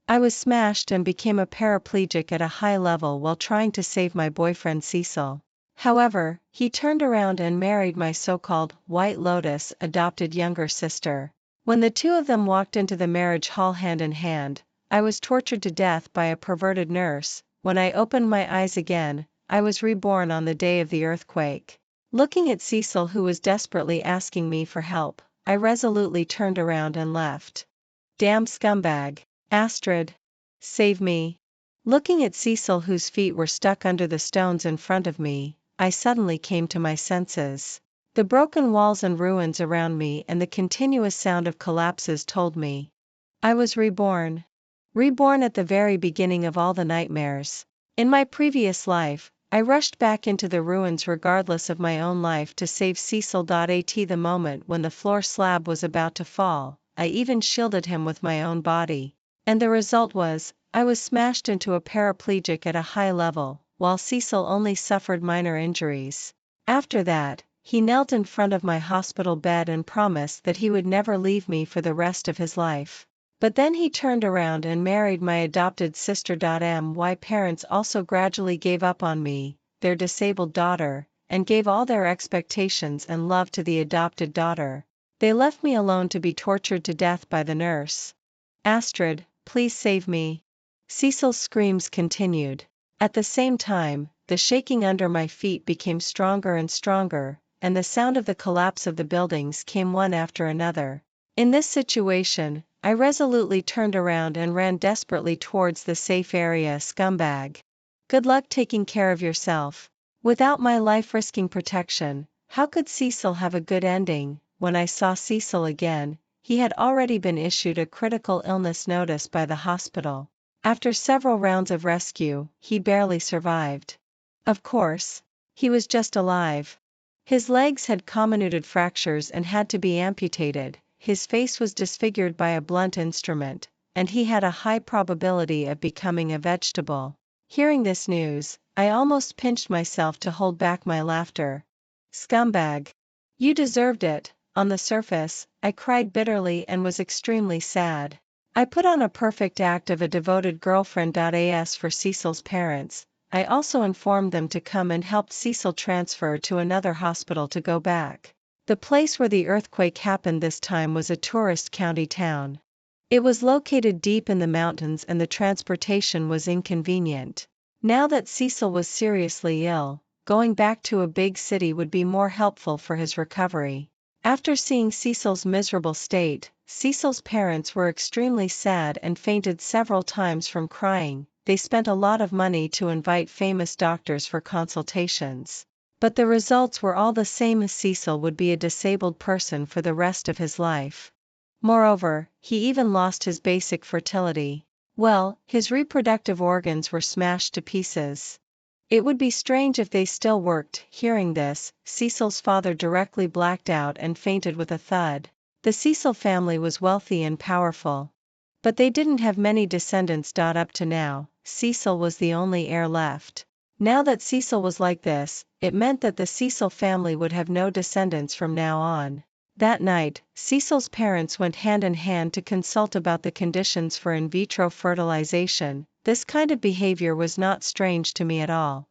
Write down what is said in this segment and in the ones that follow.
I was smashed and became a paraplegic at a high level while trying to save my boyfriend Cecil. However, he turned around and married my so-called White Lotus adopted younger sister. When the two of them walked into the marriage hall hand in hand, I was tortured to death by a perverted nurse. When I opened my eyes again, I was reborn on the day of the earthquake. Looking at Cecil, who was desperately asking me for help, I resolutely turned around and left. Damn scumbag. Astrid. Save me. Looking at Cecil, whose feet were stuck under the stones in front of me, I suddenly came to my senses. The broken walls and ruins around me and the continuous sound of collapses told me I was reborn. Reborn at the very beginning of all the nightmares. In my previous life, I rushed back into the ruins regardless of my own life to save Cecil. At the moment when the floor slab was about to fall, I even shielded him with my own body. And the result was, I was smashed into a paraplegic at a high level, while Cecil only suffered minor injuries. After that, he knelt in front of my hospital bed and promised that he would never leave me for the rest of his life. But then he turned around and married my adopted sister. My parents also gradually gave up on me, their disabled daughter, and gave all their expectations and love to the adopted daughter. They left me alone to be tortured to death by the nurse. Astrid, please save me. Cecil's screams continued. At the same time, the shaking under my feet became stronger and stronger, and the sound of the collapse of the buildings came one after another. In this situation, I resolutely turned around and ran desperately towards the safe area. Scumbag. Good luck taking care of yourself. Without my life-risking protection, how could Cecil have a good ending? When I saw Cecil again, he had already been issued a critical illness notice by the hospital. After several rounds of rescue, he barely survived. Of course, he was just alive. His legs had comminuted fractures and had to be amputated, his face was disfigured by a blunt instrument, and he had a high probability of becoming a vegetable. Hearing this news, I almost pinched myself to hold back my laughter. Scumbag. You deserved it. On the surface, I cried bitterly and was extremely sad. I put on a perfect act of a devoted girlfriend. As for Cecil's parents, I also informed them to come and helped Cecil transfer to another hospital to go back. The place where the earthquake happened this time was a tourist county town. It was located deep in the mountains and the transportation was inconvenient. Now that Cecil was seriously ill, going back to a big city would be more helpful for his recovery. After seeing Cecil's miserable state, Cecil's parents were extremely sad and fainted several times from crying. They spent a lot of money to invite famous doctors for consultations. But the results were all the same. Cecil would be a disabled person for the rest of his life. Moreover, he even lost his basic fertility. Well, his reproductive organs were smashed to pieces. It would be strange if they still worked. Hearing this, Cecil's father directly blacked out and fainted with a thud. The Cecil family was wealthy and powerful. But they didn't have many descendants. Up to now, Cecil was the only heir left. Now that Cecil was like this, it meant that the Cecil family would have no descendants from now on. That night, Cecil's parents went hand in hand to consult about the conditions for in vitro fertilization. This kind of behavior was not strange to me at all.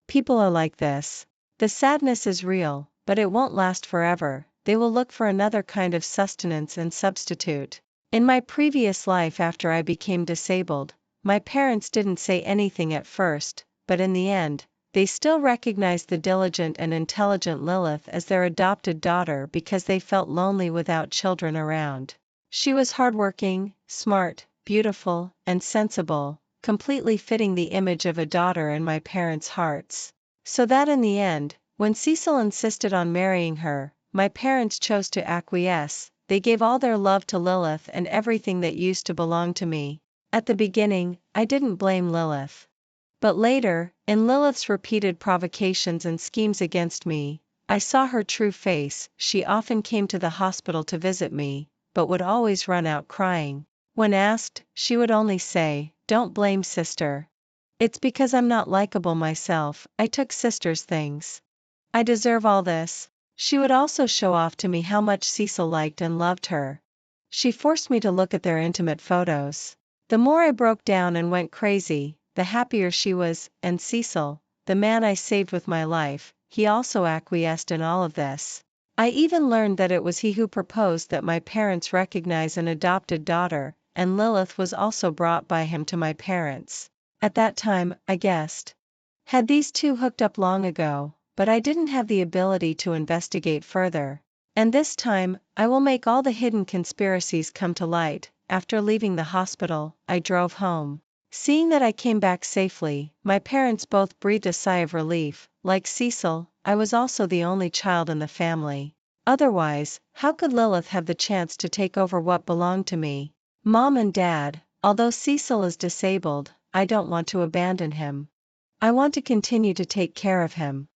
People are like this. The sadness is real, but it won't last forever. They will look for another kind of sustenance and substitute. In my previous life after I became disabled, my parents didn't say anything at first, but in the end, they still recognized the diligent and intelligent Lilith as their adopted daughter because they felt lonely without children around. She was hardworking, smart, beautiful, and sensible, completely fitting the image of a daughter in my parents' hearts. So that in the end, when Cecil insisted on marrying her, my parents chose to acquiesce. They gave all their love to Lilith and everything that used to belong to me. At the beginning, I didn't blame Lilith. But later, in Lilith's repeated provocations and schemes against me, I saw her true face. She often came to the hospital to visit me, but would always run out crying. When asked, she would only say, "Don't blame sister. It's because I'm not likable myself, I took sister's things. I deserve all this." She would also show off to me how much Cecil liked and loved her. She forced me to look at their intimate photos. The more I broke down and went crazy, the happier she was, and Cecil, the man I saved with my life, he also acquiesced in all of this. I even learned that it was he who proposed that my parents recognize an adopted daughter, and Lilith was also brought by him to my parents. At that time, I guessed. Had these two hooked up long ago, but I didn't have the ability to investigate further. And this time, I will make all the hidden conspiracies come to light. After leaving the hospital, I drove home. Seeing that I came back safely, my parents both breathed a sigh of relief. Like Cecil, I was also the only child in the family. Otherwise, how could Lilith have the chance to take over what belonged to me? Mom and Dad, although Cecil is disabled, I don't want to abandon him. I want to continue to take care of him.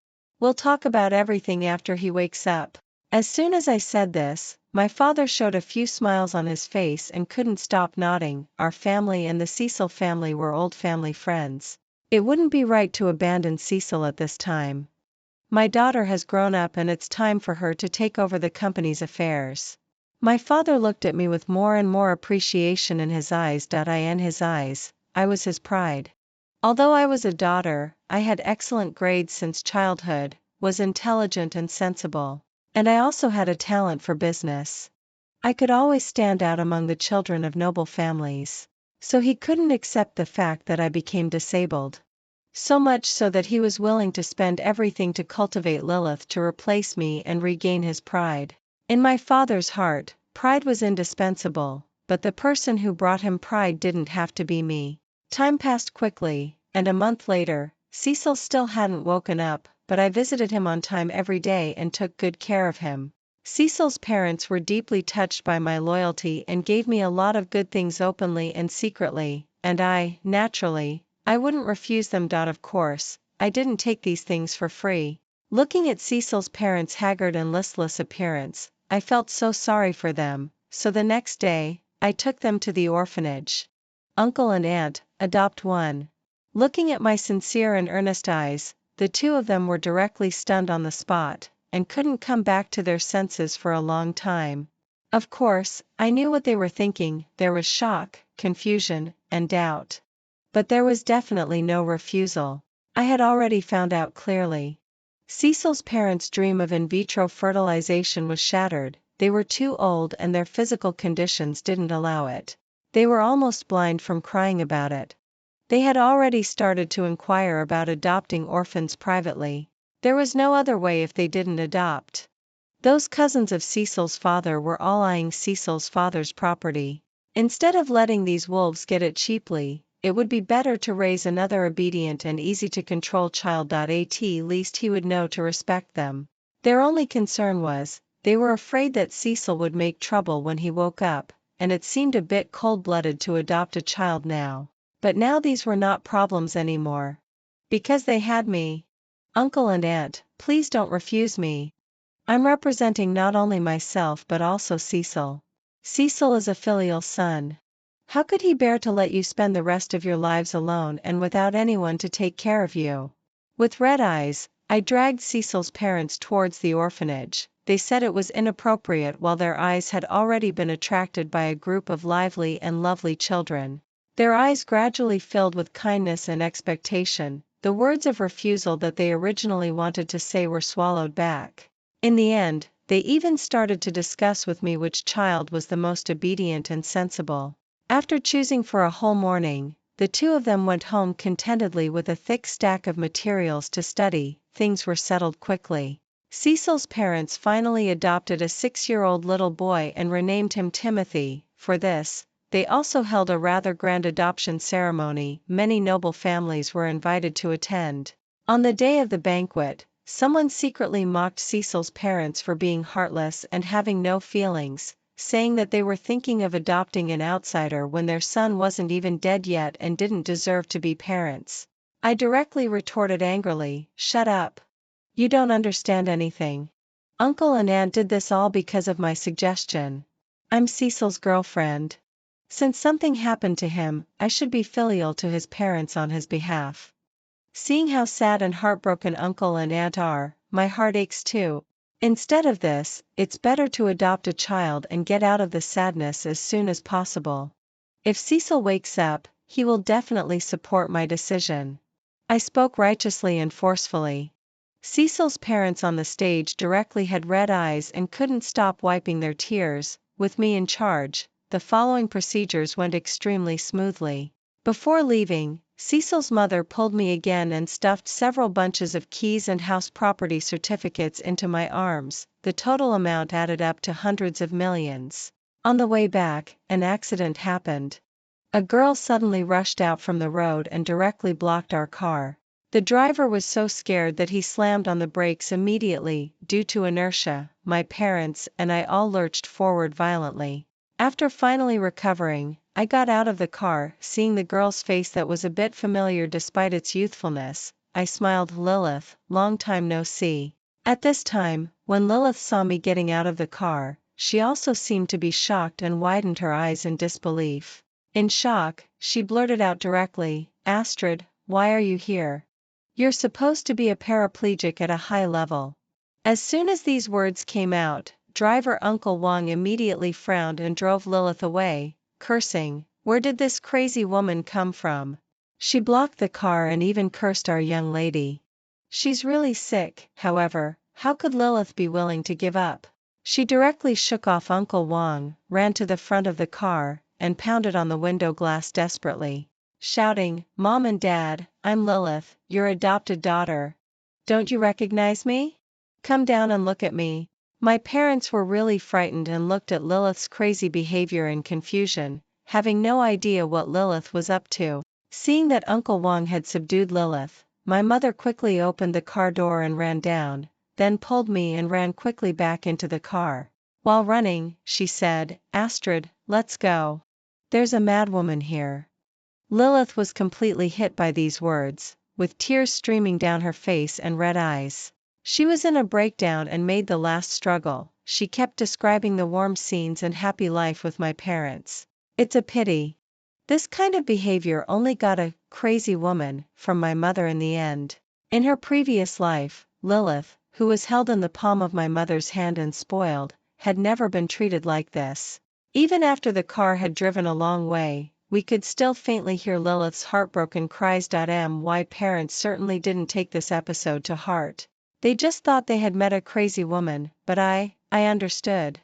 We'll talk about everything after he wakes up. As soon as I said this, my father showed a few smiles on his face and couldn't stop nodding. Our family and the Cecil family were old family friends. It wouldn't be right to abandon Cecil at this time. My daughter has grown up and it's time for her to take over the company's affairs. My father looked at me with more and more appreciation in his eyes. I was his pride. Although I was a daughter, I had excellent grades since childhood, was intelligent and sensible. And I also had a talent for business. I could always stand out among the children of noble families. So he couldn't accept the fact that I became disabled. So much so that he was willing to spend everything to cultivate Lilith to replace me and regain his pride. In my father's heart, pride was indispensable, but the person who brought him pride didn't have to be me. Time passed quickly, and a month later, Cecil still hadn't woken up, but I visited him on time every day and took good care of him. Cecil's parents were deeply touched by my loyalty and gave me a lot of good things openly and secretly, and naturally, I wouldn't refuse them. Of course, I didn't take these things for free. Looking at Cecil's parents' haggard and listless appearance, I felt so sorry for them, so the next day, I took them to the orphanage. Uncle and aunt, adopt one. Looking at my sincere and earnest eyes, the two of them were directly stunned on the spot, and couldn't come back to their senses for a long time. Of course, I knew what they were thinking. There was shock, confusion, and doubt. But there was definitely no refusal. I had already found out clearly. Cecil's parents' dream of in vitro fertilization was shattered. They were too old and their physical conditions didn't allow it. They were almost blind from crying about it. They had already started to inquire about adopting orphans privately. There was no other way if they didn't adopt. Those cousins of Cecil's father were all eyeing Cecil's father's property. Instead of letting these wolves get it cheaply, it would be better to raise another obedient and easy-to-control child. At least he would know to respect them. Their only concern was, they were afraid that Cecil would make trouble when he woke up, and it seemed a bit cold-blooded to adopt a child now. But now these were not problems anymore. Because they had me. Uncle and aunt, please don't refuse me. I'm representing not only myself but also Cecil. Cecil is a filial son. How could he bear to let you spend the rest of your lives alone and without anyone to take care of you? With red eyes, I dragged Cecil's parents towards the orphanage. They said it was inappropriate while their eyes had already been attracted by a group of lively and lovely children. Their eyes gradually filled with kindness and expectation. The words of refusal that they originally wanted to say were swallowed back. In the end, they even started to discuss with me which child was the most obedient and sensible. After choosing for a whole morning, the two of them went home contentedly with a thick stack of materials to study. Things were settled quickly. Cecil's parents finally adopted a 6-year-old little boy and renamed him Timothy. For this, they also held a rather grand adoption ceremony. Many noble families were invited to attend. On the day of the banquet, someone secretly mocked Cecil's parents for being heartless and having no feelings, saying that they were thinking of adopting an outsider when their son wasn't even dead yet and didn't deserve to be parents. I directly retorted angrily, "Shut up. You don't understand anything. Uncle and aunt did this all because of my suggestion. I'm Cecil's girlfriend. Since something happened to him, I should be filial to his parents on his behalf." Seeing how sad and heartbroken uncle and aunt are, my heart aches too. Instead of this, it's better to adopt a child and get out of the sadness as soon as possible. If Cecil wakes up, he will definitely support my decision. I spoke righteously and forcefully. Cecil's parents on the stage directly had red eyes and couldn't stop wiping their tears. With me in charge, the following procedures went extremely smoothly. Before leaving, Cecil's mother pulled me again and stuffed several bunches of keys and house property certificates into my arms. The total amount added up to hundreds of millions. On the way back, an accident happened. A girl suddenly rushed out from the road and directly blocked our car. The driver was so scared that he slammed on the brakes immediately. Due to inertia, my parents and I all lurched forward violently. After finally recovering, I got out of the car. Seeing the girl's face that was a bit familiar despite its youthfulness, I smiled. "Lilith, long time no see." At this time, when Lilith saw me getting out of the car, she also seemed to be shocked and widened her eyes in disbelief. In shock, she blurted out directly, "Astrid, why are you here? You're supposed to be a paraplegic at a high level." As soon as these words came out, driver Uncle Wang immediately frowned and drove Lilith away, cursing, "Where did this crazy woman come from? She blocked the car and even cursed our young lady. She's really sick." However, how could Lilith be willing to give up? She directly shook off Uncle Wang, ran to the front of the car, and pounded on the window glass desperately, shouting, "Mom and Dad, I'm Lilith, your adopted daughter. Don't you recognize me? Come down and look at me." My parents were really frightened and looked at Lilith's crazy behavior in confusion, having no idea what Lilith was up to. Seeing that Uncle Wang had subdued Lilith, my mother quickly opened the car door and ran down, then pulled me and ran quickly back into the car. While running, she said, "Astrid, let's go. There's a madwoman here." Lilith was completely hit by these words, with tears streaming down her face and red eyes. She was in a breakdown and made the last struggle. She kept describing the warm scenes and happy life with my parents. "It's a pity. This kind of behavior only got a crazy woman" from my mother in the end. In her previous life, Lilith, who was held in the palm of my mother's hand and spoiled, had never been treated like this. Even after the car had driven a long way, we could still faintly hear Lilith's heartbroken cries. My parents certainly didn't take this episode to heart. They just thought they had met a crazy woman, but I understood.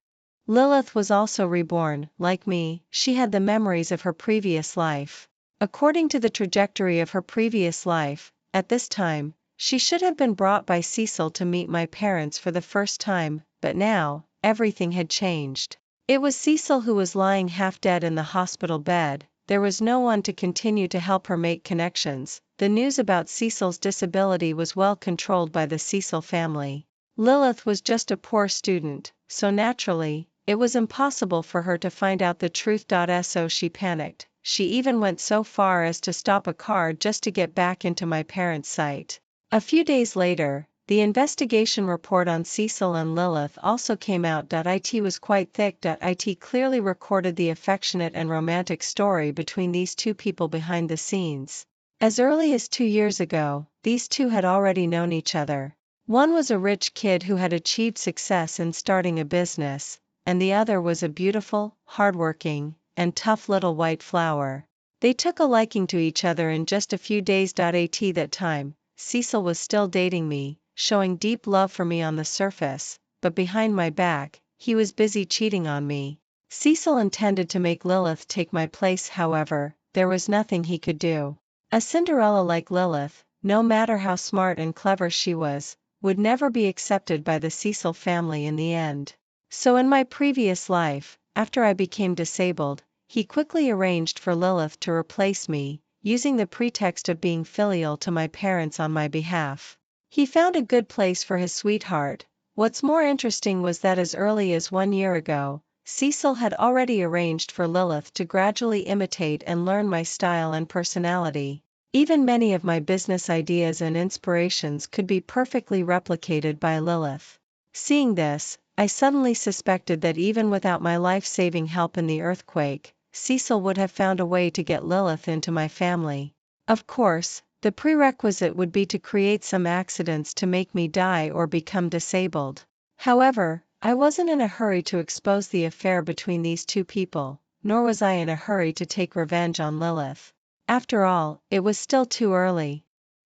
Lilith was also reborn. Like me, she had the memories of her previous life. According to the trajectory of her previous life, at this time, she should have been brought by Cecil to meet my parents for the first time, but now, everything had changed. It was Cecil who was lying half dead in the hospital bed. There was no one to continue to help her make connections. The news about Cecil's disability was well controlled by the Cecil family. Lilith was just a poor student, so naturally, it was impossible for her to find out the truth. So she panicked. She even went so far as to stop a car just to get back into my parents' sight. A few days later, the investigation report on Cecil and Lilith also came out. It was quite thick. It clearly recorded the affectionate and romantic story between these two people behind the scenes. As early as 2 years ago, these two had already known each other. One was a rich kid who had achieved success in starting a business, and the other was a beautiful, hardworking, and tough little white flower. They took a liking to each other in just a few days. At that time, Cecil was still dating me, showing deep love for me on the surface, but behind my back, he was busy cheating on me. Cecil intended to make Lilith take my place. However, there was nothing he could do. A Cinderella like Lilith, no matter how smart and clever she was, would never be accepted by the Cecil family in the end. So in my previous life, after I became disabled, he quickly arranged for Lilith to replace me, using the pretext of being filial to my parents on my behalf. He found a good place for his sweetheart. What's more interesting was that as early as 1 year ago, Cecil had already arranged for Lilith to gradually imitate and learn my style and personality. Even many of my business ideas and inspirations could be perfectly replicated by Lilith. Seeing this, I suddenly suspected that even without my life-saving help in the earthquake, Cecil would have found a way to get Lilith into my family. Of course, the prerequisite would be to create some accidents to make me die or become disabled. However, I wasn't in a hurry to expose the affair between these two people. nor was I in a hurry to take revenge on Lilith. After all, it was still too early.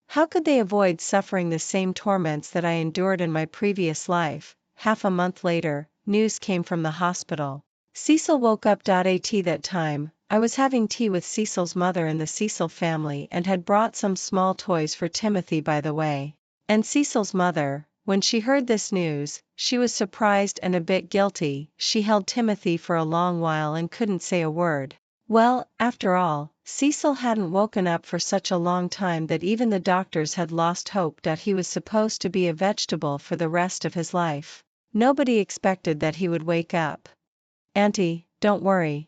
How could they avoid suffering the same torments that I endured in my previous life? Half a month later, news came from the hospital. Cecil woke up. At that time, I was having tea with Cecil's mother in the Cecil family and had brought some small toys for Timothy by the way. And Cecil's mother, when she heard this news, she was surprised and a bit guilty. She held Timothy for a long while and couldn't say a word. Well, after all, Cecil hadn't woken up for such a long time that even the doctors had lost hope that he was supposed to be a vegetable for the rest of his life. Nobody expected that he would wake up. Auntie, don't worry.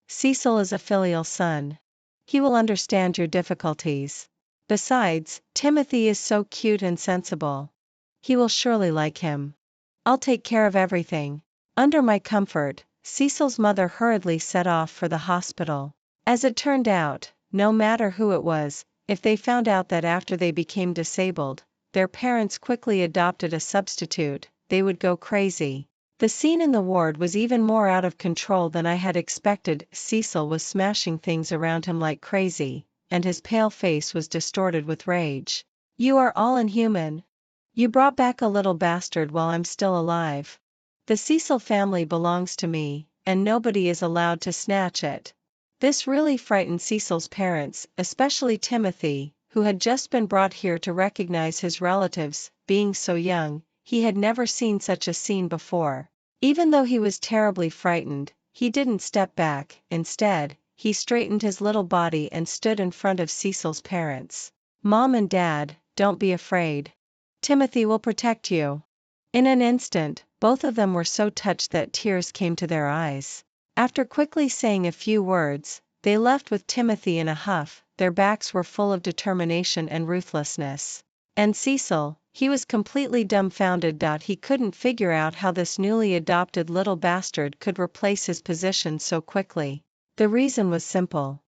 Cecil is a filial son. He will understand your difficulties. Besides, Timothy is so cute and sensible. He will surely like him. I'll take care of everything. Under my comfort, Cecil's mother hurriedly set off for the hospital. As it turned out, no matter who it was, if they found out that after they became disabled, their parents quickly adopted a substitute, they would go crazy. The scene in the ward was even more out of control than I had expected. Cecil was smashing things around him like crazy, and his pale face was distorted with rage. You are all inhuman. You brought back a little bastard while I'm still alive. The Cecil family belongs to me, and nobody is allowed to snatch it. This really frightened Cecil's parents, especially Timothy, who had just been brought here to recognize his relatives. Being so young, he had never seen such a scene before. Even though he was terribly frightened, he didn't step back. Instead, he straightened his little body and stood in front of Cecil's parents. Mom and Dad, don't be afraid. Timothy will protect you. In an instant, both of them were so touched that tears came to their eyes. After quickly saying a few words, they left with Timothy in a huff. Their backs were full of determination and ruthlessness. And Cecil, he was completely dumbfounded. He couldn't figure out how this newly adopted little bastard could replace his position so quickly. The reason was simple.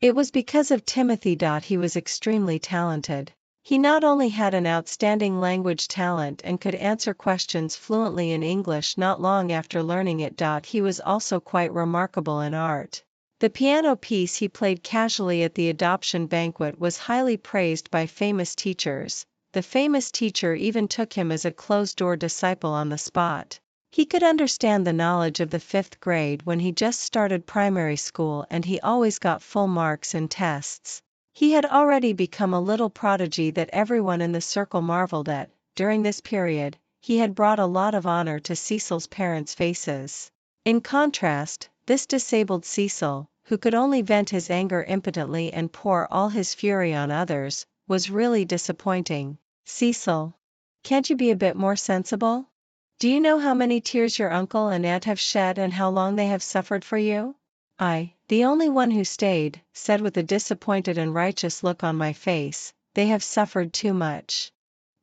It was because of Timothy. He was extremely talented. He not only had an outstanding language talent and could answer questions fluently in English not long after learning it. He was also quite remarkable in art. The piano piece he played casually at the adoption banquet was highly praised by famous teachers. The famous teacher even took him as a closed-door disciple on the spot. He could understand the knowledge of the 5th grade when he just started primary school, and he always got full marks in tests. He had already become a little prodigy that everyone in the circle marveled at. During this period, he had brought a lot of honor to Cecil's parents' faces. In contrast, this disabled Cecil, who could only vent his anger impotently and pour all his fury on others, was really disappointing. Cecil, can't you be a bit more sensible? Do you know how many tears your uncle and aunt have shed and how long they have suffered for you? I, the only one who stayed, said with a disappointed and righteous look on my face, they have suffered too much.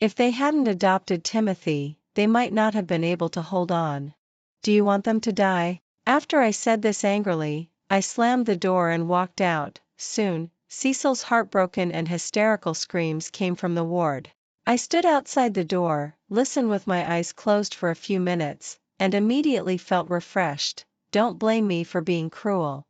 If they hadn't adopted Timothy, they might not have been able to hold on. Do you want them to die? After I said this angrily, I slammed the door and walked out. Soon, Cecil's heartbroken and hysterical screams came from the ward. I stood outside the door, listened with my eyes closed for a few minutes, and immediately felt refreshed. Don't blame me for being cruel.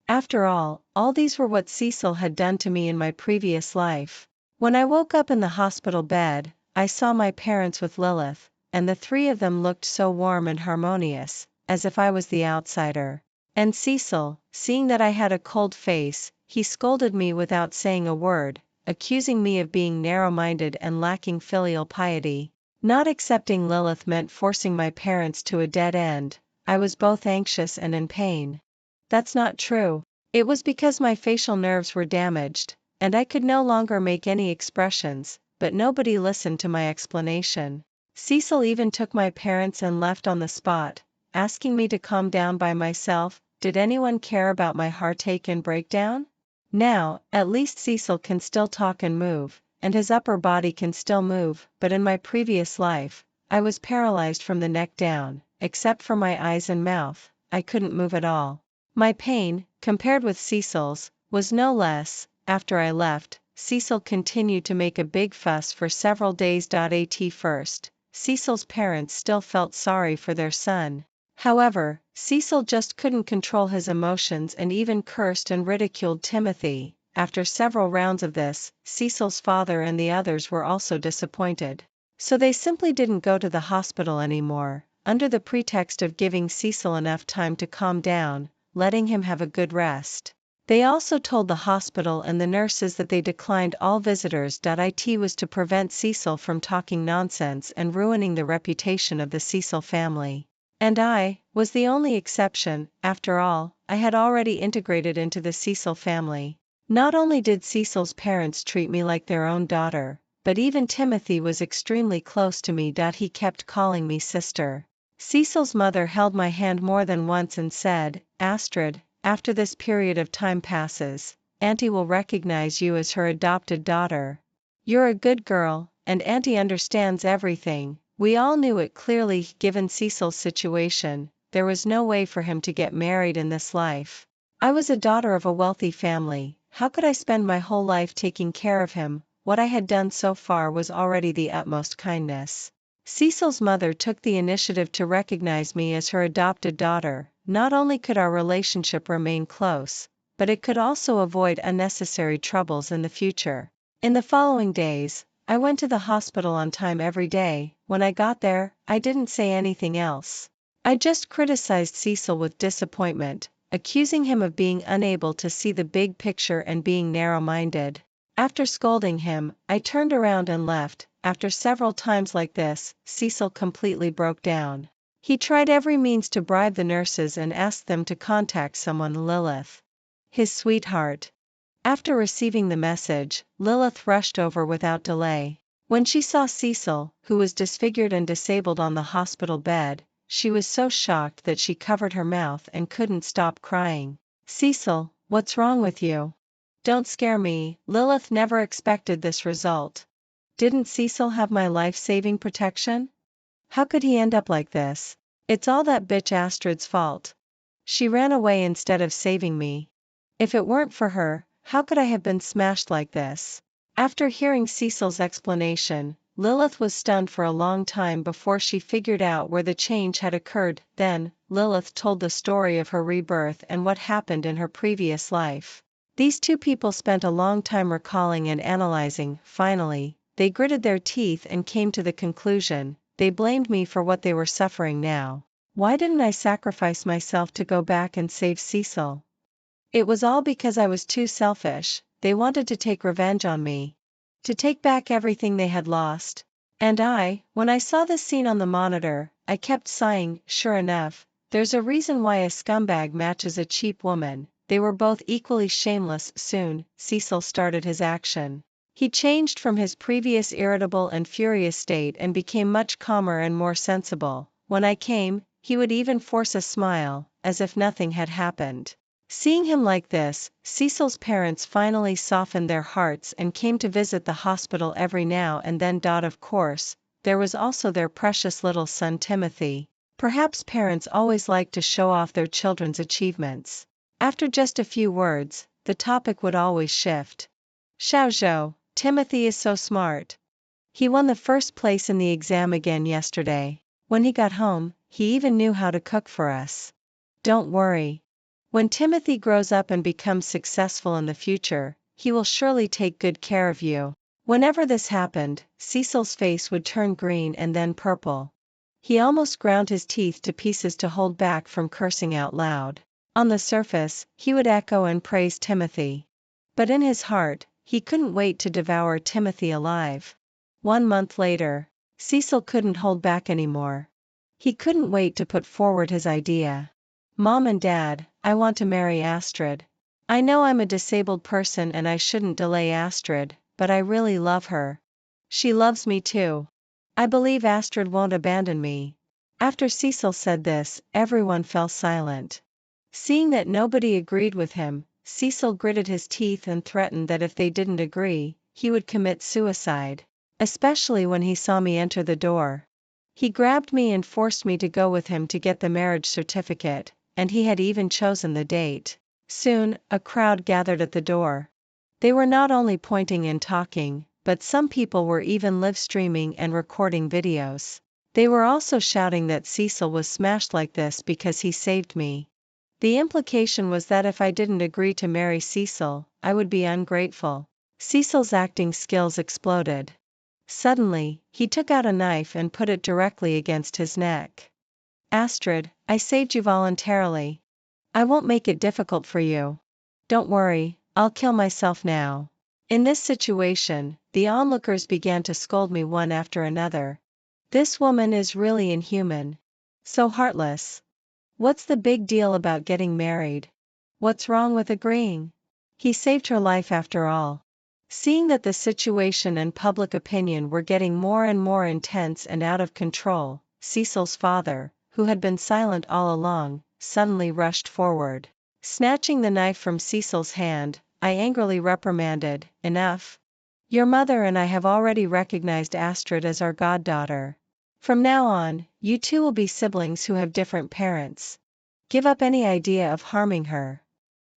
After all these were what Cecil had done to me in my previous life. When I woke up in the hospital bed, I saw my parents with Lilith, and the three of them looked so warm and harmonious, as if I was the outsider. And Cecil, seeing that I had a cold face, he scolded me without saying a word, accusing me of being narrow-minded and lacking filial piety. Not accepting Lilith meant forcing my parents to a dead end. I was both anxious and in pain. That's not true. It was because my facial nerves were damaged, and I could no longer make any expressions, but nobody listened to my explanation. Cecil even took my parents and left on the spot, asking me to calm down by myself. Did anyone care about my heartache and breakdown? Now, at least Cecil can still talk and move, and his upper body can still move, but in my previous life, I was paralyzed from the neck down. Except for my eyes and mouth, I couldn't move at all. My pain, compared with Cecil's, was no less. After I left, Cecil continued to make a big fuss for several days. At first, Cecil's parents still felt sorry for their son. However, Cecil just couldn't control his emotions and even cursed and ridiculed Timothy. After several rounds of this, Cecil's father and the others were also disappointed. So they simply didn't go to the hospital anymore, under the pretext of giving Cecil enough time to calm down, letting him have a good rest. They also told the hospital and the nurses that they declined all visitors. It was to prevent Cecil from talking nonsense and ruining the reputation of the Cecil family. And I was the only exception. After all, I had already integrated into the Cecil family. Not only did Cecil's parents treat me like their own daughter, but even Timothy was extremely close to me. He kept calling me sister. Cecil's mother held my hand more than once and said, "Astrid, after this period of time passes, Auntie will recognize you as her adopted daughter. You're a good girl, and Auntie understands everything." We all knew it clearly. Given Cecil's situation, there was no way for him to get married in this life. I was a daughter of a wealthy family. How could I spend my whole life taking care of him? What I had done so far was already the utmost kindness. Cecil's mother took the initiative to recognize me as her adopted daughter. Not only could our relationship remain close, but it could also avoid unnecessary troubles in the future. In the following days, I went to the hospital on time every day. When I got there, I didn't say anything else. I just criticized Cecil with disappointment, accusing him of being unable to see the big picture and being narrow-minded. After scolding him, I turned around and left. After several times like this, Cecil completely broke down. He tried every means to bribe the nurses and asked them to contact someone. Lilith, his sweetheart. After receiving the message, Lilith rushed over without delay. When she saw Cecil, who was disfigured and disabled on the hospital bed, she was so shocked that she covered her mouth and couldn't stop crying. "Cecil, what's wrong with you? Don't scare me." Lilith never expected this result. Didn't Cecil have my life-saving protection? How could he end up like this? It's all that bitch Astrid's fault. She ran away instead of saving me. If it weren't for her, how could I have been smashed like this? After hearing Cecil's explanation, Lilith was stunned for a long time before she figured out where the change had occurred. Then, Lilith told the story of her rebirth and what happened in her previous life. These two people spent a long time recalling and analyzing. Finally, they gritted their teeth and came to the conclusion: they blamed me for what they were suffering now. Why didn't I sacrifice myself to go back and save Cecil? It was all because I was too selfish. They wanted to take revenge on me. To take back everything they had lost. And when I saw this scene on the monitor, I kept sighing. Sure enough, there's a reason why a scumbag matches a cheap woman. They were both equally shameless. Soon, Cecil started his action. He changed from his previous irritable and furious state and became much calmer and more sensible. When I came, he would even force a smile, as if nothing had happened. Seeing him like this, Cecil's parents finally softened their hearts and came to visit the hospital every now and then. Of course, there was also their precious little son Timothy. Perhaps parents always like to show off their children's achievements. After just a few words, the topic would always shift. "Xiaozhou, Timothy is so smart. He won the first place in the exam again yesterday. When he got home, he even knew how to cook for us. Don't worry. When Timothy grows up and becomes successful in the future, he will surely take good care of you." Whenever this happened, Cecil's face would turn green and then purple. He almost ground his teeth to pieces to hold back from cursing out loud. On the surface, he would echo and praise Timothy. But in his heart, he couldn't wait to devour Timothy alive. 1 month later, Cecil couldn't hold back anymore. He couldn't wait to put forward his idea. "Mom and Dad, I want to marry Astrid. I know I'm a disabled person and I shouldn't delay Astrid, but I really love her. She loves me too. I believe Astrid won't abandon me." After Cecil said this, everyone fell silent. Seeing that nobody agreed with him, Cecil gritted his teeth and threatened that if they didn't agree, he would commit suicide. Especially when he saw me enter the door. He grabbed me and forced me to go with him to get the marriage certificate, and he had even chosen the date. Soon, a crowd gathered at the door. They were not only pointing and talking, but some people were even live streaming and recording videos. They were also shouting that Cecil was smashed like this because he saved me. The implication was that if I didn't agree to marry Cecil, I would be ungrateful. Cecil's acting skills exploded. Suddenly, he took out a knife and put it directly against his neck. Astrid, I saved you voluntarily. I won't make it difficult for you. Don't worry, I'll kill myself now. In this situation, the onlookers began to scold me one after another. This woman is really inhuman. So heartless. What's the big deal about getting married? What's wrong with agreeing? He saved her life after all. Seeing that the situation and public opinion were getting more and more intense and out of control, Cecil's father, who had been silent all along, suddenly rushed forward. Snatching the knife from Cecil's hand, I angrily reprimanded, "Enough. Your mother and I have already recognized Astrid as our goddaughter. From now on, you two will be siblings who have different parents. Give up any idea of harming her."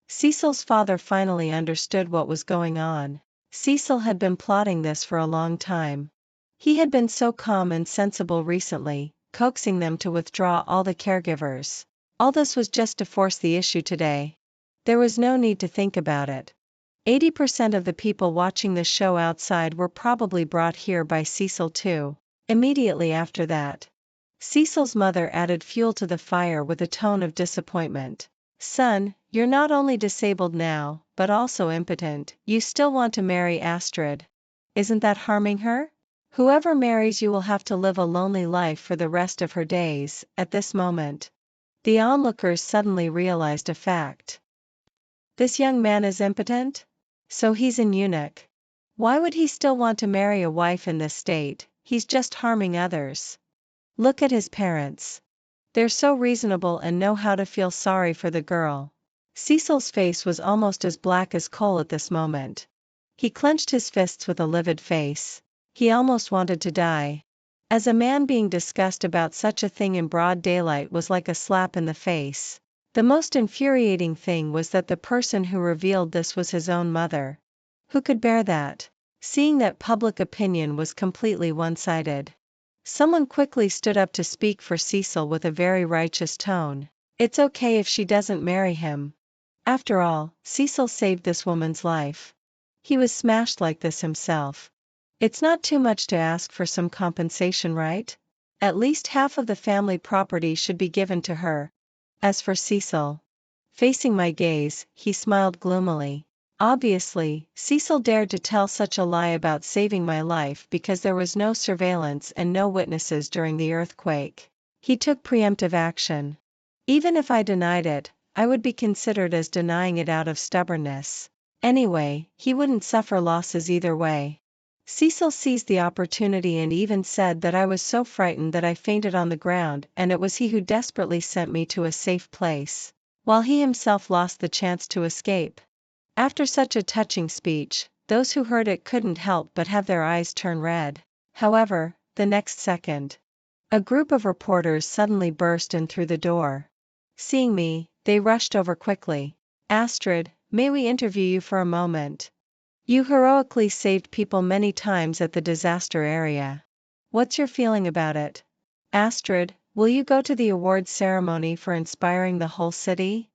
Cecil's father finally understood what was going on. Cecil had been plotting this for a long time. He had been so calm and sensible recently, coaxing them to withdraw all the caregivers. All this was just to force the issue today. There was no need to think about it. 80% of the people watching the show outside were probably brought here by Cecil too. Immediately after that, Cecil's mother added fuel to the fire with a tone of disappointment. "Son, you're not only disabled now, but also impotent. You still want to marry Astrid. Isn't that harming her? Whoever marries you will have to live a lonely life for the rest of her days." At this moment, the onlookers suddenly realized a fact. This young man is impotent? So he's an eunuch. Why would he still want to marry a wife in this state? He's just harming others. Look at his parents. They're so reasonable and know how to feel sorry for the girl. Cecil's face was almost as black as coal at this moment. He clenched his fists with a livid face. He almost wanted to die. As a man, being discussed about such a thing in broad daylight was like a slap in the face. The most infuriating thing was that the person who revealed this was his own mother. Who could bear that? Seeing that public opinion was completely one-sided, someone quickly stood up to speak for Cecil with a very righteous tone. "It's okay if she doesn't marry him. After all, Cecil saved this woman's life. He was smashed like this himself. It's not too much to ask for some compensation, right? At least half of the family property should be given to her." As for Cecil, facing my gaze, he smiled gloomily. Obviously, Cecil dared to tell such a lie about saving my life because there was no surveillance and no witnesses during the earthquake. He took preemptive action. Even if I denied it, I would be considered as denying it out of stubbornness. Anyway, he wouldn't suffer losses either way. Cecil seized the opportunity and even said that I was so frightened that I fainted on the ground, and it was he who desperately sent me to a safe place, while he himself lost the chance to escape. After such a touching speech, those who heard it couldn't help but have their eyes turn red. However, the next second, a group of reporters suddenly burst in through the door. Seeing me, they rushed over quickly. "Astrid, may we interview you for a moment? You heroically saved people many times at the disaster area. What's your feeling about it? Astrid, will you go to the awards ceremony for inspiring the whole city?"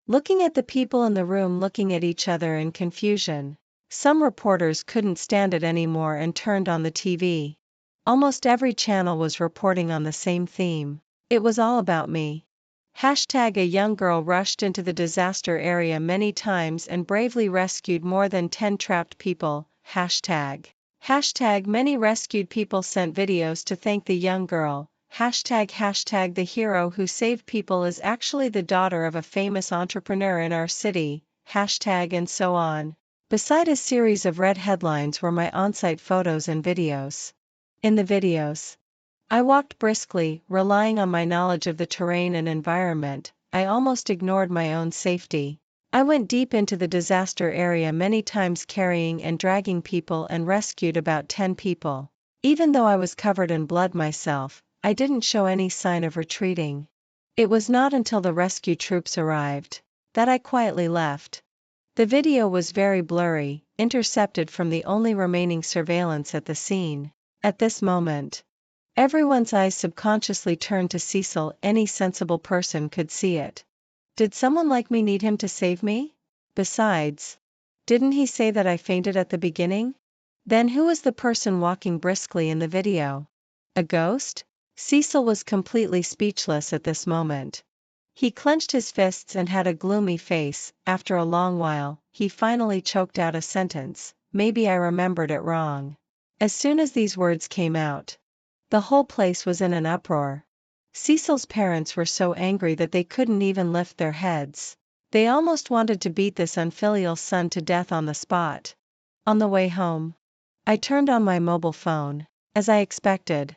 Looking at the people in the room looking at each other in confusion, some reporters couldn't stand it anymore and turned on the TV. Almost every channel was reporting on the same theme. It was all about me. Hashtag a young girl rushed into the disaster area many times and bravely rescued more than 10 trapped people. Hashtag many rescued people sent videos to thank the young girl. Hashtag the hero who saved people is actually the daughter of a famous entrepreneur in our city. Hashtag and so on. Beside a series of red headlines were my on-site photos and videos. In the videos, I walked briskly, relying on my knowledge of the terrain and environment. I almost ignored my own safety. I went deep into the disaster area many times, carrying and dragging people, and rescued about 10 people. Even though I was covered in blood myself, I didn't show any sign of retreating. It was not until the rescue troops arrived that I quietly left. The video was very blurry, intercepted from the only remaining surveillance at the scene. At this moment, Everyone's eyes subconsciously turned to Cecil. Any sensible person could see it. Did someone like me need him to save me? Besides, didn't he say that I fainted at the beginning? Then who was the person walking briskly in the video? A ghost? Cecil was completely speechless at this moment. He clenched his fists and had a gloomy face. After a long while, he finally choked out a sentence. Maybe I remembered it wrong. As soon as these words came out, the whole place was in an uproar. Cecil's parents were so angry that they couldn't even lift their heads. They almost wanted to beat this unfilial son to death on the spot. On the way home, I turned on my mobile phone. As I expected,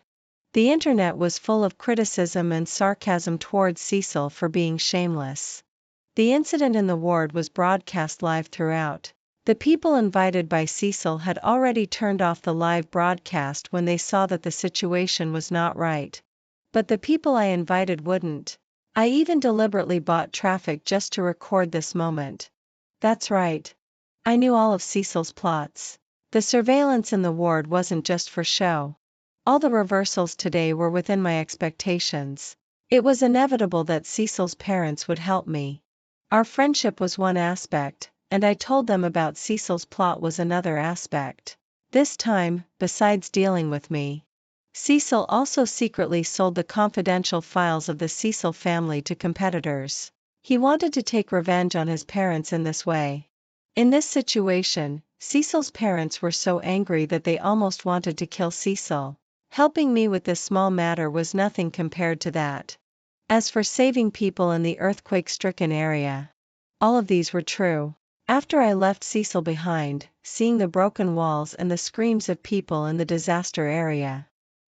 the internet was full of criticism and sarcasm towards Cecil for being shameless. The incident in the ward was broadcast live throughout. The people invited by Cecil had already turned off the live broadcast when they saw that the situation was not right. But the people I invited wouldn't. I even deliberately bought traffic just to record this moment. That's right. I knew all of Cecil's plots. The surveillance in the ward wasn't just for show. All the reversals today were within my expectations. It was inevitable that Cecil's parents would help me. Our friendship was one aspect, and I told them about Cecil's plot was another aspect. This time, besides dealing with me, Cecil also secretly sold the confidential files of the Cecil family to competitors. He wanted to take revenge on his parents in this way. In this situation, Cecil's parents were so angry that they almost wanted to kill Cecil. Helping me with this small matter was nothing compared to that. As for saving people in the earthquake-stricken area, all of these were true. After I left Cecil behind, seeing the broken walls and the screams of people in the disaster area,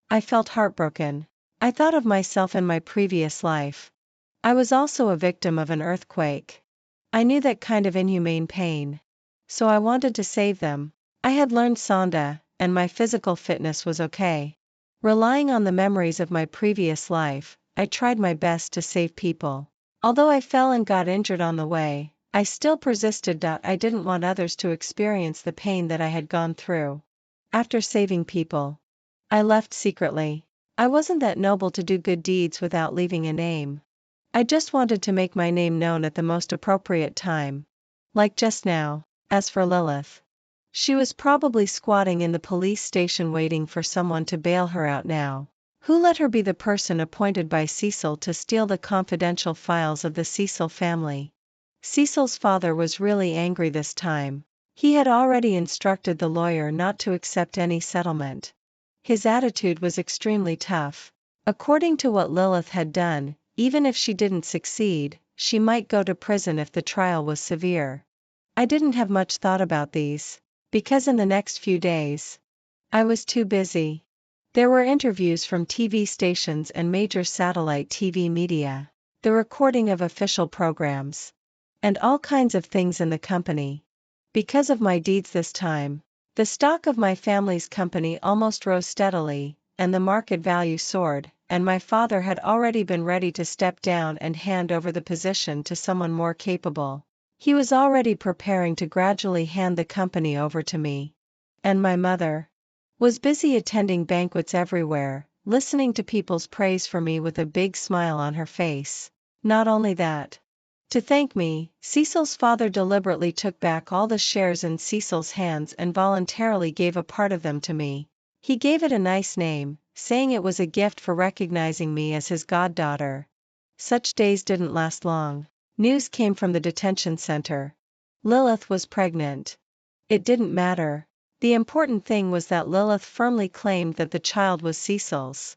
I felt heartbroken. I thought of myself in my previous life. I was also a victim of an earthquake. I knew that kind of inhumane pain. So I wanted to save them. I had learned Sonda, and my physical fitness was okay. Relying on the memories of my previous life, I tried my best to save people. Although I fell and got injured on the way, I still persisted. I didn't want others to experience the pain that I had gone through. After saving people, I left secretly. I wasn't that noble to do good deeds without leaving a name. I just wanted to make my name known at the most appropriate time. Like just now. As for Lilith, she was probably squatting in the police station waiting for someone to bail her out now. Who let her be the person appointed by Cecil to steal the confidential files of the Cecil family? Cecil's father was really angry this time. He had already instructed the lawyer not to accept any settlement. His attitude was extremely tough. According to what Lilith had done, even if she didn't succeed, she might go to prison if the trial was severe. I didn't have much thought about these, because in the next few days, I was too busy. There were interviews from TV stations and major satellite TV media, the recording of official programs, and all kinds of things in the company. Because of my deeds this time, the stock of my family's company almost rose steadily, and the market value soared, and my father had already been ready to step down and hand over the position to someone more capable. He was already preparing to gradually hand the company over to me. And my mother was busy attending banquets everywhere, listening to people's praise for me with a big smile on her face. Not only that. To thank me, Cecil's father deliberately took back all the shares in Cecil's hands and voluntarily gave a part of them to me. He gave it a nice name, saying it was a gift for recognizing me as his goddaughter. Such days didn't last long. News came from the detention center. Lilith was pregnant. It didn't matter. The important thing was that Lilith firmly claimed that the child was Cecil's.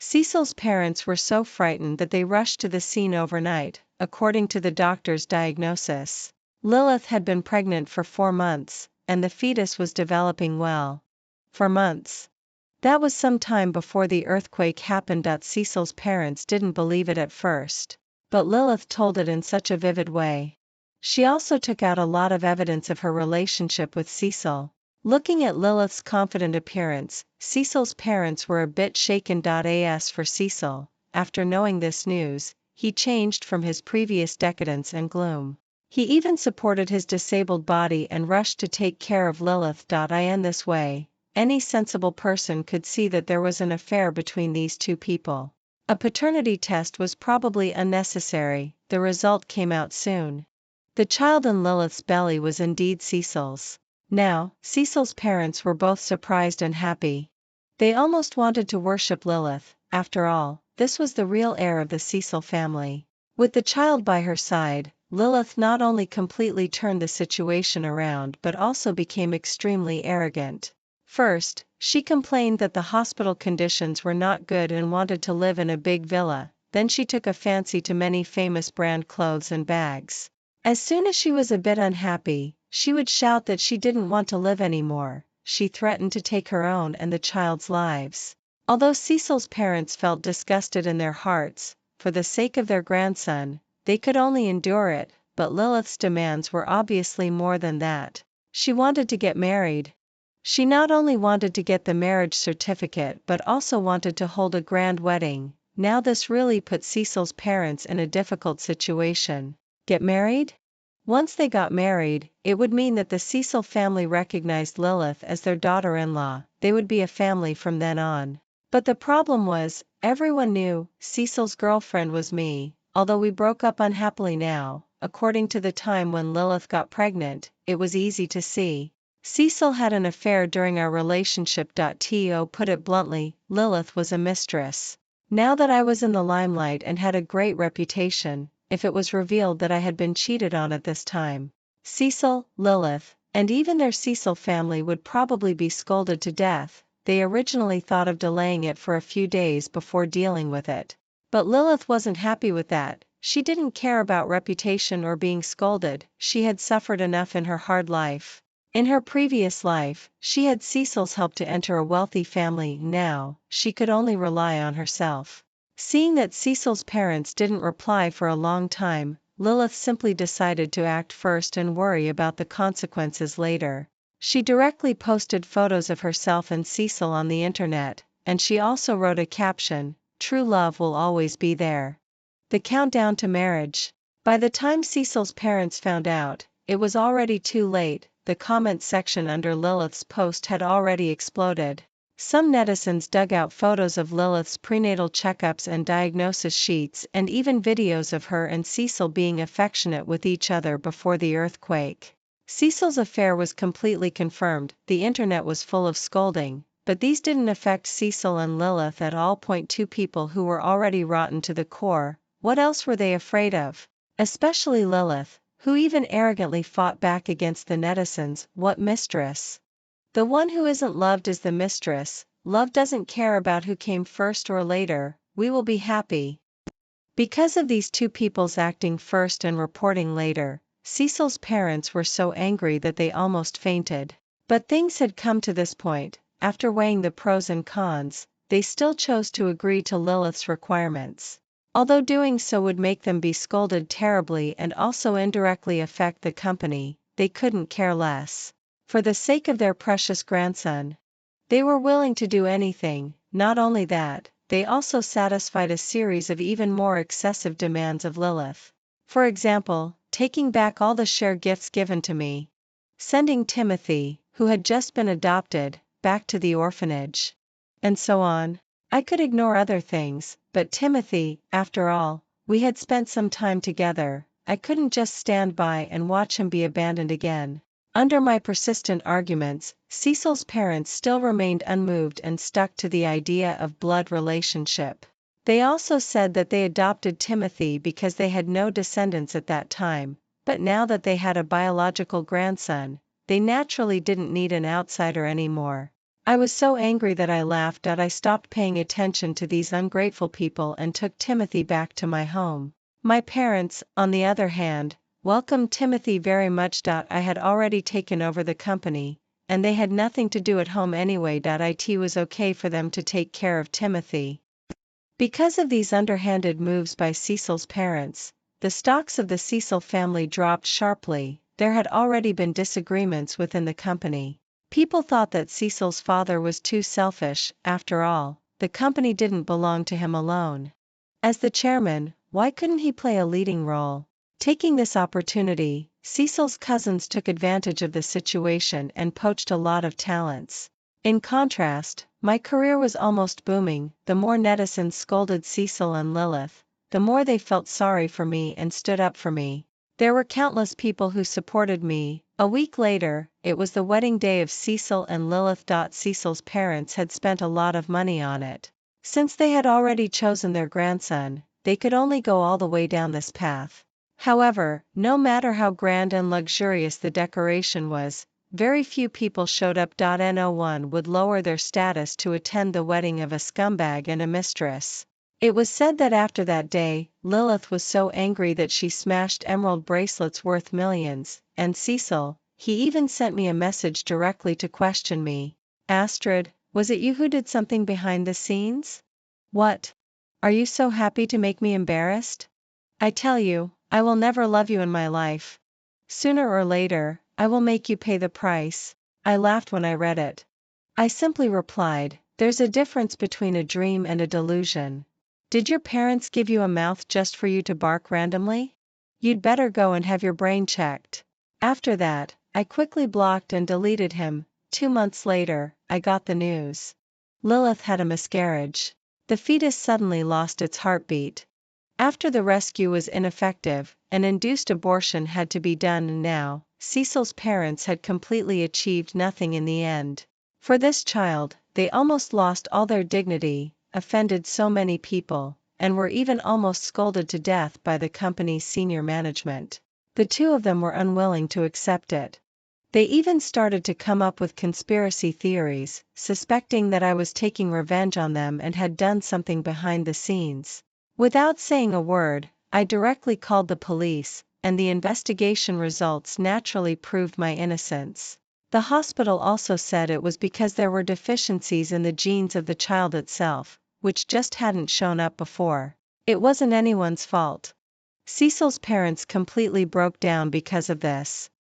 Cecil's parents were so frightened that they rushed to the scene overnight. According to the doctor's diagnosis, Lilith had been pregnant for 4 months, and the fetus was developing well. For months. That was some time before the earthquake happened. Cecil's parents didn't believe it at first, but Lilith told it in such a vivid way. She also took out a lot of evidence of her relationship with Cecil. Looking at Lilith's confident appearance, Cecil's parents were a bit shaken. As for Cecil, after knowing this news, he changed from his previous decadence and gloom. He even supported his disabled body and rushed to take care of Lilith. In this way, any sensible person could see that there was an affair between these two people. A paternity test was probably unnecessary, the result came out soon. The child in Lilith's belly was indeed Cecil's. Now, Cecil's parents were both surprised and happy. They almost wanted to worship Lilith. After all, this was the real heir of the Cecil family. With the child by her side, Lilith not only completely turned the situation around but also became extremely arrogant. First, she complained that the hospital conditions were not good and wanted to live in a big villa, then she took a fancy to many famous brand clothes and bags. As soon as she was a bit unhappy, she would shout that she didn't want to live anymore. She threatened to take her own and the child's lives. Although Cecil's parents felt disgusted in their hearts, for the sake of their grandson, they could only endure it, but Lilith's demands were obviously more than that. She wanted to get married. She not only wanted to get the marriage certificate but also wanted to hold a grand wedding. Now this really put Cecil's parents in a difficult situation. Get married? Once they got married, it would mean that the Cecil family recognized Lilith as their daughter-in-law. They would be a family from then on. But the problem was, everyone knew, Cecil's girlfriend was me. Although we broke up unhappily now, according to the time when Lilith got pregnant, it was easy to see. Cecil had an affair during our relationship. To put it bluntly, Lilith was a mistress. Now that I was in the limelight and had a great reputation, if it was revealed that I had been cheated on at this time, Cecil, Lilith, and even their Cecil family would probably be scolded to death. They originally thought of delaying it for a few days before dealing with it. But Lilith wasn't happy with that. She didn't care about reputation or being scolded. She had suffered enough in her hard life. In her previous life, she had Cecil's help to enter a wealthy family. Now, she could only rely on herself. Seeing that Cecil's parents didn't reply for a long time, Lilith simply decided to act first and worry about the consequences later. She directly posted photos of herself and Cecil on the internet, and she also wrote a caption, "True love will always be there." The countdown to marriage. By the time Cecil's parents found out, it was already too late. The comment section under Lilith's post had already exploded. Some netizens dug out photos of Lilith's prenatal checkups and diagnosis sheets and even videos of her and Cecil being affectionate with each other before the earthquake. Cecil's affair was completely confirmed. The internet was full of scolding, but these didn't affect Cecil and Lilith at all. Two people who were already rotten to the core. What else were they afraid of? Especially Lilith, who even arrogantly fought back against the netizens. What mistress? The one who isn't loved is the mistress. Love doesn't care about who came first or later. We will be happy. Because of these two people's acting first and reporting later, Cecil's parents were so angry that they almost fainted. But things had come to this point. After weighing the pros and cons, they still chose to agree to Lilith's requirements. Although doing so would make them be scolded terribly and also indirectly affect the company, they couldn't care less. For the sake of their precious grandson, they were willing to do anything. Not only that, they also satisfied a series of even more excessive demands of Lilith. For example, taking back all the share gifts given to me, sending Timothy, who had just been adopted, back to the orphanage, and so on. I could ignore other things, but Timothy, after all, we had spent some time together. I couldn't just stand by and watch him be abandoned again. Under my persistent arguments, Cecil's parents still remained unmoved and stuck to the idea of blood relationship. They also said that they adopted Timothy because they had no descendants at that time, but now that they had a biological grandson, they naturally didn't need an outsider anymore. I was so angry that I laughed. I stopped paying attention to these ungrateful people and took Timothy back to my home. My parents, on the other hand, welcomed Timothy very much. I had already taken over the company, and they had nothing to do at home anyway. It was okay for them to take care of Timothy. Because of these underhanded moves by Cecil's parents, the stocks of the Cecil family dropped sharply. There had already been disagreements within the company. People thought that Cecil's father was too selfish. After all, the company didn't belong to him alone. As the chairman, why couldn't he play a leading role? Taking this opportunity, Cecil's cousins took advantage of the situation and poached a lot of talents. In contrast, my career was almost booming. The more netizens scolded Cecil and Lilith, the more they felt sorry for me and stood up for me. There were countless people who supported me. A week later, it was the wedding day of Cecil and Lilith. Cecil's parents had spent a lot of money on it. Since they had already chosen their grandson, they could only go all the way down this path. However, no matter how grand and luxurious the decoration was, very few people showed up. No one would lower their status to attend the wedding of a scumbag and a mistress. It was said that after that day, Lilith was so angry that she smashed emerald bracelets worth millions, and Cecil, he even sent me a message directly to question me. Astrid, was it you who did something behind the scenes? What? Are you so happy to make me embarrassed? I tell you, I will never love you in my life. Sooner or later, I will make you pay the price. I laughed when I read it. I simply replied, there's a difference between a dream and a delusion. Did your parents give you a mouth just for you to bark randomly? You'd better go and have your brain checked. After that, I quickly blocked and deleted him. 2 months later, I got the news. Lilith had a miscarriage. The fetus suddenly lost its heartbeat. After the rescue was ineffective, an induced abortion had to be done, and now, Cecil's parents had completely achieved nothing in the end. For this child, they almost lost all their dignity, offended so many people, and were even almost scolded to death by the company's senior management. The two of them were unwilling to accept it. They even started to come up with conspiracy theories, suspecting that I was taking revenge on them and had done something behind the scenes. Without saying a word, I directly called the police, and the investigation results naturally proved my innocence. The hospital also said it was because there were deficiencies in the genes of the child itself, which just hadn't shown up before. It wasn't anyone's fault. Cecil's parents completely broke down because of this.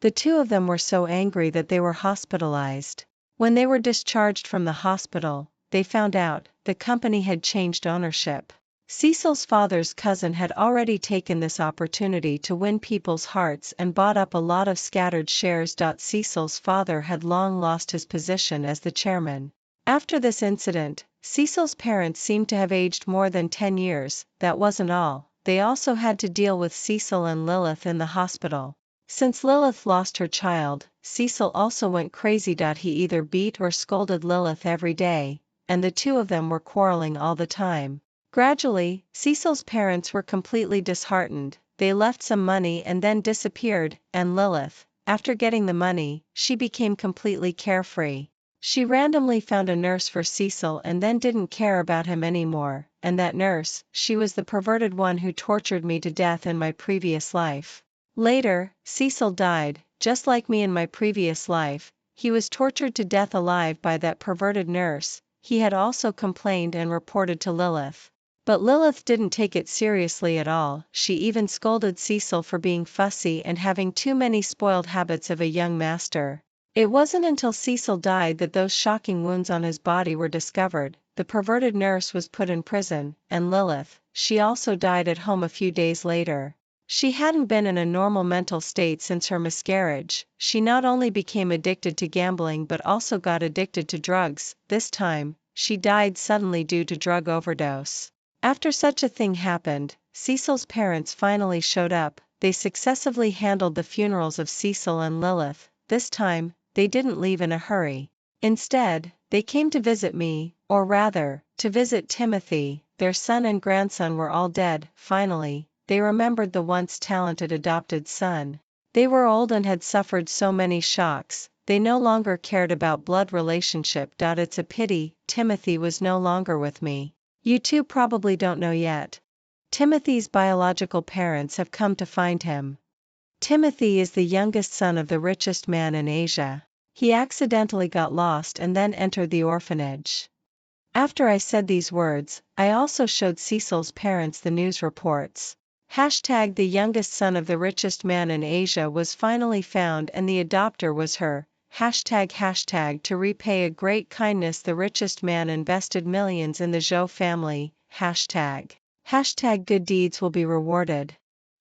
The two of them were so angry that they were hospitalized. When they were discharged from the hospital, they found out the company had changed ownership. Cecil's father's cousin had already taken this opportunity to win people's hearts and bought up a lot of scattered shares. Cecil's father had long lost his position as the chairman. After this incident, Cecil's parents seemed to have aged more than 10 years. That wasn't all, they also had to deal with Cecil and Lilith in the hospital. Since Lilith lost her child, Cecil also went crazy. He either beat or scolded Lilith every day, and the two of them were quarreling all the time. Gradually, Cecil's parents were completely disheartened. They left some money and then disappeared, and Lilith, after getting the money, she became completely carefree. She randomly found a nurse for Cecil and then didn't care about him anymore, and that nurse, she was the perverted one who tortured me to death in my previous life. Later, Cecil died, just like me in my previous life. He was tortured to death alive by that perverted nurse. He had also complained and reported to Lilith. But Lilith didn't take it seriously at all. She even scolded Cecil for being fussy and having too many spoiled habits of a young master. It wasn't until Cecil died that those shocking wounds on his body were discovered. The perverted nurse was put in prison, and Lilith, she also died at home a few days later. She hadn't been in a normal mental state since her miscarriage. She not only became addicted to gambling but also got addicted to drugs. This time, she died suddenly due to drug overdose. After such a thing happened, Cecil's parents finally showed up. They successfully handled the funerals of Cecil and Lilith. This time, they didn't leave in a hurry. Instead, they came to visit me, or rather, to visit Timothy. Their son and grandson were all dead. Finally, they remembered the once talented adopted son. They were old and had suffered so many shocks, they no longer cared about blood relationship. It's a pity, Timothy was no longer with me. You two probably don't know yet. Timothy's biological parents have come to find him. Timothy is the youngest son of the richest man in Asia. He accidentally got lost and then entered the orphanage. After I said these words, I also showed Cecil's parents the news reports. # the youngest son of the richest man in Asia was finally found and the adopter was her. # to repay a great kindness the richest man invested millions in the Zhou family. # good deeds will be rewarded.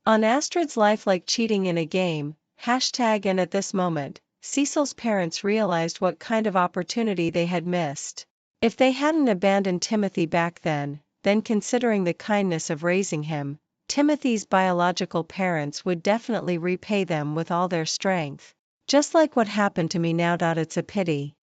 On Astrid's life like cheating in a game. # and at this moment, Cecil's parents realized what kind of opportunity they had missed. If they hadn't abandoned Timothy back then, considering the kindness of raising him, Timothy's biological parents would definitely repay them with all their strength. Just like what happened to me now. It's a pity.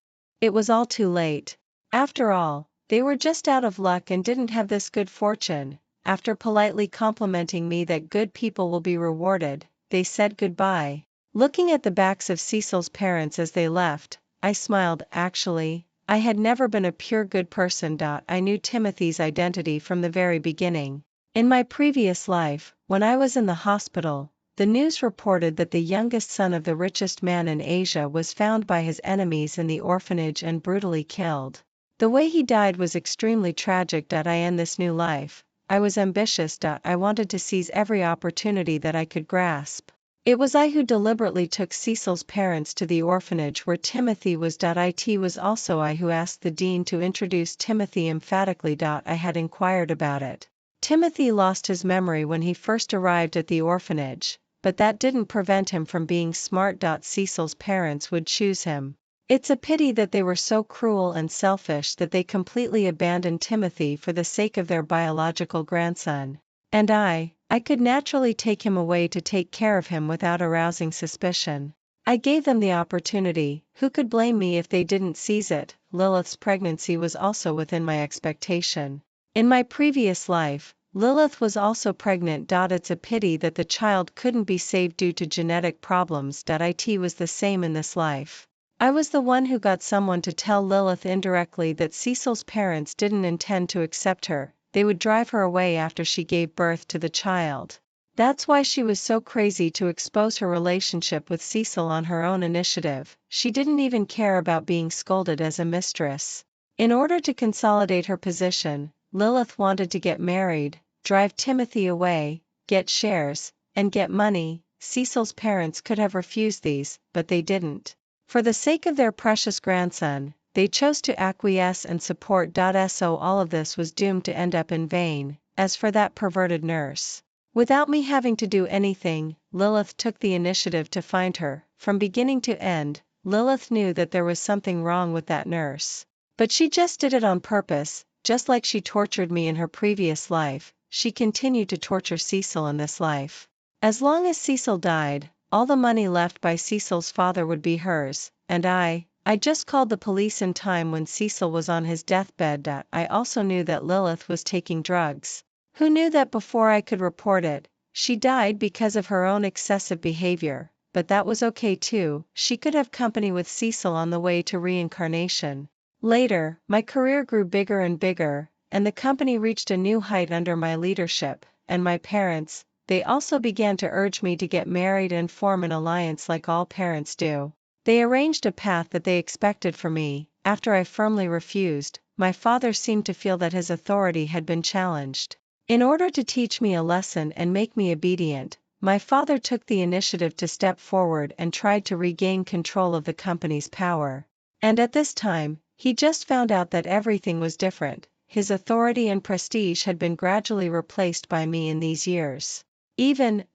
It was all too late. After all, they were just out of luck and didn't have this good fortune. After politely complimenting me that good people will be rewarded, they said goodbye. Looking at the backs of Cecil's parents as they left, I smiled. Actually, I had never been a pure good person. I knew Timothy's identity from the very beginning. In my previous life, when I was in the hospital, the news reported that the youngest son of the richest man in Asia was found by his enemies in the orphanage and brutally killed. The way he died was extremely tragic. In this new life, I was ambitious. I wanted to seize every opportunity that I could grasp. It was I who deliberately took Cecil's parents to the orphanage where Timothy was. It was also I who asked the dean to introduce Timothy emphatically. I had inquired about it. Timothy lost his memory when he first arrived at the orphanage, but that didn't prevent him from being smart. Cecil's parents would choose him. It's a pity that they were so cruel and selfish that they completely abandoned Timothy for the sake of their biological grandson. And I could naturally take him away to take care of him without arousing suspicion. I gave them the opportunity. Who could blame me if they didn't seize it? Lilith's pregnancy was also within my expectation. In my previous life, Lilith was also pregnant. It's a pity that the child couldn't be saved due to genetic problems. It was the same in this life. I was the one who got someone to tell Lilith indirectly that Cecil's parents didn't intend to accept her. They would drive her away after she gave birth to the child. That's why she was so crazy to expose her relationship with Cecil on her own initiative. She didn't even care about being scolded as a mistress. In order to consolidate her position, Lilith wanted to get married, drive Timothy away, get shares, and get money. Cecil's parents could have refused these, but they didn't. For the sake of their precious grandson, they chose to acquiesce and support. So all of this was doomed to end up in vain. As for that perverted nurse, without me having to do anything, Lilith took the initiative to find her. From beginning to end, Lilith knew that there was something wrong with that nurse. But she just did it on purpose. Just like she tortured me in her previous life, she continued to torture Cecil in this life. As long as Cecil died, all the money left by Cecil's father would be hers, and I just called the police in time when Cecil was on his deathbed. I also knew that Lilith was taking drugs. Who knew that before I could report it? She died because of her own excessive behavior, but that was okay too. She could have company with Cecil on the way to reincarnation. Later, my career grew bigger and bigger, and the company reached a new height under my leadership, and my parents, they also began to urge me to get married and form an alliance like all parents do. They arranged a path that they expected for me. After I firmly refused, my father seemed to feel that his authority had been challenged. In order to teach me a lesson and make me obedient, my father took the initiative to step forward and tried to regain control of the company's power. And at this time, he just found out that everything was different. His authority and prestige had been gradually replaced by me in these years.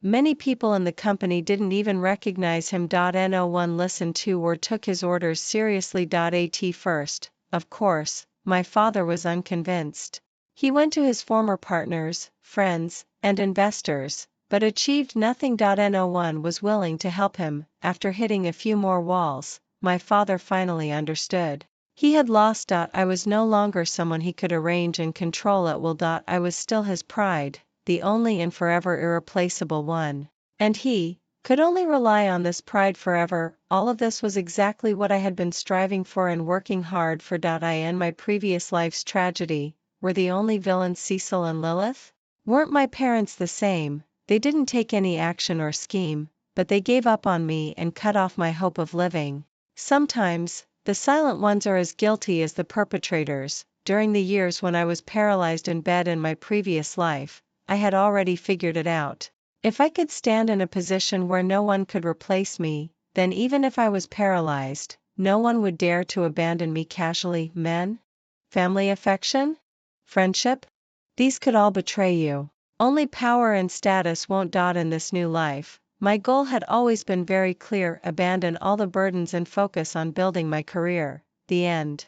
Many people in the company didn't even recognize him. No one listened to or took his orders seriously. At first, of course, my father was unconvinced. He went to his former partners, friends, and investors, but achieved nothing. No one was willing to help him. After hitting a few more walls, my father finally understood. He had lost. I was no longer someone he could arrange and control at will. I was still his pride, the only and forever irreplaceable one. And he could only rely on this pride forever. All of this was exactly what I had been striving for and working hard for. In my previous life's tragedy, were the only villains Cecil and Lilith? Weren't my parents the same? They didn't take any action or scheme, but they gave up on me and cut off my hope of living. Sometimes, the silent ones are as guilty as the perpetrators. During the years when I was paralyzed in bed in my previous life, I had already figured it out. If I could stand in a position where no one could replace me, then even if I was paralyzed, no one would dare to abandon me casually. Men? Family affection? Friendship? These could all betray you. Only power and status won't. In this new life, My goal had always been very clear: abandon all the burdens and focus on building my career. The end.